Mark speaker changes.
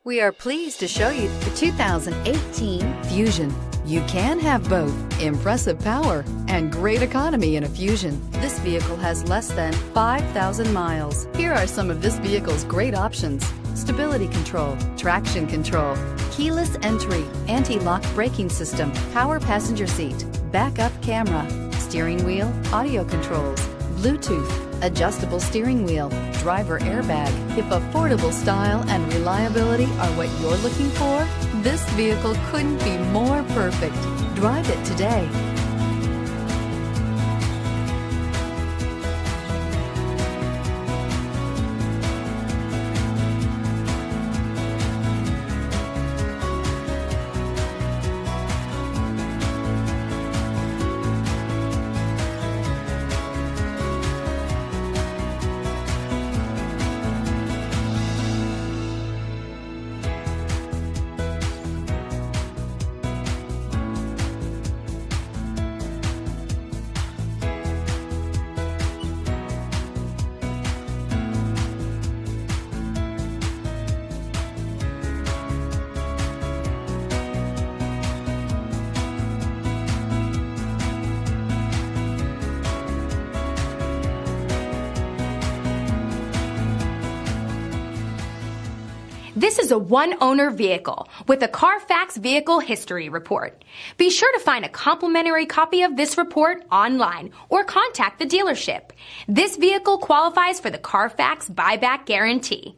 Speaker 1: We are pleased to show you the 2018 Fusion. You can have both impressive power and great economy in a Fusion. This vehicle has less than 5,000 miles. Here are some of this vehicle's great options: stability control, traction control, keyless entry, anti-lock braking system, power passenger seat, backup camera, steering wheel audio controls, Bluetooth, adjustable steering wheel, driver airbag. If affordable style and reliability are what you're looking for, this vehicle couldn't be more perfect. Drive it today.
Speaker 2: This is a one-owner vehicle with a Carfax Vehicle History Report. Be sure to find a complimentary copy of this report online or contact the dealership. This vehicle qualifies for the Carfax Buyback Guarantee.